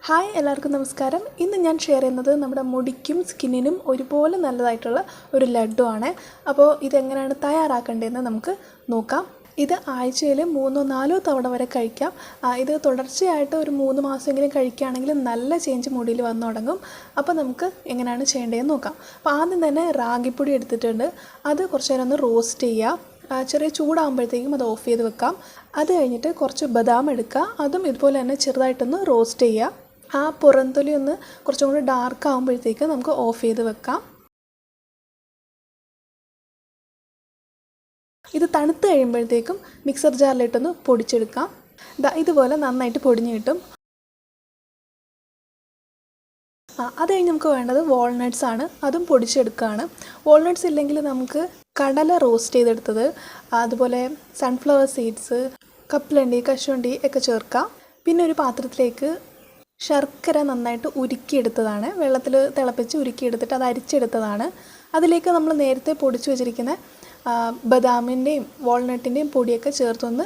Hi എല്ലാവർക്കും നമസ്കാരം. ഇന്ന് ഞാൻ ഷെയർ ചെയ്യുന്നത് നമ്മുടെ മുടിക്കും സ്കിന്നിനും ഒരുപോലെ നല്ലതായിട്ടുള്ള ഒരു ലഡു ആണ്. അപ്പോൾ ഇതെങ്ങനെയാണ് തയ്യാറാക്കേണ്ടതെന്ന് നമുക്ക് നോക്കാം. ഇത് ആഴ്ചയിൽ 3-4 തവണ വരെ കഴിക്കാം. ഇത് തുടർച്ചയായിട്ട് ഒരു 3 മാസമെങ്കിലും കഴിക്കുകയാണെങ്കിൽ നല്ല ചേഞ്ച് മുടിയിൽ വന്നു തുടങ്ങും. അപ്പോൾ നമുക്ക് എങ്ങനെയാണ് ചെയ്യേണ്ടതെന്ന് നോക്കാം. അപ്പോൾ ആദ്യം തന്നെ റാഗിപ്പൊടി എടുത്തിട്ടുണ്ട്. അത് കുറച്ച് നേരം ഒന്ന് റോസ്റ്റ് ചെയ്യുക. ചെറിയ ചൂടാകുമ്പോഴത്തേക്കും അത് ഓഫ് ചെയ്ത് വെക്കാം. അത് കഴിഞ്ഞിട്ട് കുറച്ച് ബദാം എടുക്കുക. അതും ഇതുപോലെ തന്നെ ചെറുതായിട്ടൊന്ന് റോസ്റ്റ് ചെയ്യുക. ആ പുറംതൊലി ഒന്ന് കുറച്ചും കൂടി ഡാർക്ക് ആകുമ്പോഴത്തേക്ക് നമുക്ക് ഓഫ് ചെയ്ത് വെക്കാം. ഇത് തണുത്ത് കഴിയുമ്പോഴത്തേക്കും മിക്സർ ജാറിലിട്ടൊന്ന് പൊടിച്ചെടുക്കാം. ഇതുപോലെ നന്നായിട്ട് പൊടിഞ്ഞ് കിട്ടും. അത് കഴിഞ്ഞ് നമുക്ക് വേണ്ടത് വാൾനട്ട്സ് ആണ്. അതും പൊടിച്ചെടുക്കുകയാണ്. വാൾനട്ട്സ് ഇല്ലെങ്കിൽ നമുക്ക് കടല റോസ്റ്റ് ചെയ്തെടുത്തത്, അതുപോലെ സൺഫ്ലവർ സീഡ്സ്, കപ്പലണ്ടി, കശുവണ്ടി ഒക്കെ ചേർക്കാം. പിന്നെ ഒരു പാത്രത്തിലേക്ക് ശർക്കര നന്നായിട്ട് ഉരുക്കിയെടുത്തതാണ്. വെള്ളത്തിൽ തിളപ്പിച്ച് ഉരുക്കിയെടുത്തിട്ട് അത് അരിച്ചെടുത്തതാണ്. അതിലേക്ക് നമ്മൾ നേരത്തെ പൊടിച്ചു വെച്ചിരിക്കുന്ന ബദാമിൻ്റെയും വാൾനട്ടിൻ്റെയും പൊടിയൊക്കെ ചേർത്തൊന്ന്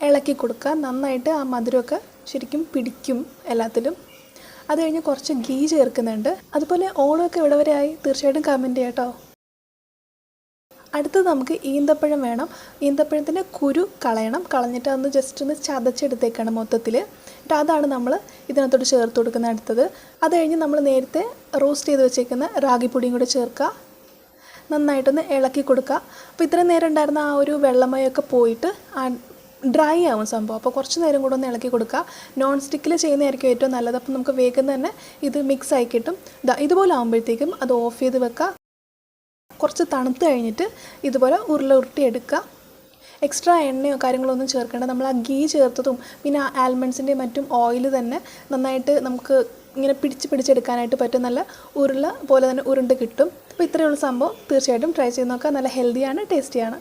ഇളക്കി കൊടുക്കുക. നന്നായിട്ട് ആ മധുരമൊക്കെ ശരിക്കും പിടിക്കും എല്ലാത്തിലും. അത് കഴിഞ്ഞ് കുറച്ച് ഗീ ചേർക്കുന്നുണ്ട്. അതുപോലെ ഓണമൊക്കെ ഇവിടെ വരെ ആയി തീർച്ചയായിട്ടും കമൻറ്റ് ചെയ്യാം കേട്ടോ. അടുത്തത് നമുക്ക് ഈന്തപ്പഴം വേണം. ഈന്തപ്പഴത്തിൻ്റെ കുരു കളയണം. കളഞ്ഞിട്ട് അതൊന്ന് ജസ്റ്റ് ഒന്ന് ചതച്ചെടുത്തേക്കാണ് മൊത്തത്തിൽ. എന്നിട്ട് അതാണ് നമ്മൾ ഇതിനകത്തോട്ട് ചേർത്ത് കൊടുക്കുന്ന അടുത്തത്. അത് കഴിഞ്ഞ് നമ്മൾ നേരത്തെ റോസ്റ്റ് ചെയ്ത് വെച്ചേക്കുന്ന റാഗിപ്പൊടിയും കൂടെ ചേർക്കുക. നന്നായിട്ടൊന്ന് ഇളക്കി കൊടുക്കുക. അപ്പോൾ ഇത്രയും നേരം ഉണ്ടായിരുന്ന ആ ഒരു വെള്ളമയമൊക്കെ പോയിട്ട് ഡ്രൈ ആവും സംഭവം. അപ്പോൾ കുറച്ച് നേരം കൂടെ ഒന്ന് ഇളക്കി കൊടുക്കുക. നോൺ സ്റ്റിക്കിൽ ചെയ്യുന്നതായിരിക്കും ഏറ്റവും നല്ലത്. അപ്പോൾ നമുക്ക് വേഗം തന്നെ ഇത് മിക്സ് ആയി കിട്ടും. ഇതുപോലെ ആകുമ്പോഴത്തേക്കും അത് ഓഫ് ചെയ്ത് വെക്കുക. കുറച്ച് തണുത്ത് കഴിഞ്ഞിട്ട് ഇതുപോലെ ഉരുട്ടി എടുക്കുക. എക്സ്ട്രാ എണ്ണയോ കാര്യങ്ങളോ ഒന്നും ചേർക്കേണ്ട. നമ്മൾ ആ ഗീ ചേർത്തതും പിന്നെ ആ ആൽമണ്ട്സിൻ്റെയും മറ്റും ഓയിൽ തന്നെ നന്നായിട്ട് നമുക്ക് ഇങ്ങനെ പിടിച്ചെടുക്കാനായിട്ട് പറ്റും. നല്ല ഉരുള പോലെ തന്നെ ഉരുണ്ട് കിട്ടും. അപ്പോൾ ഇത്രയുള്ള സംഭവം തീർച്ചയായിട്ടും ട്രൈ ചെയ്ത് നോക്കുക. നല്ല ഹെൽത്തിയാണ്, ടേസ്റ്റിയാണ്.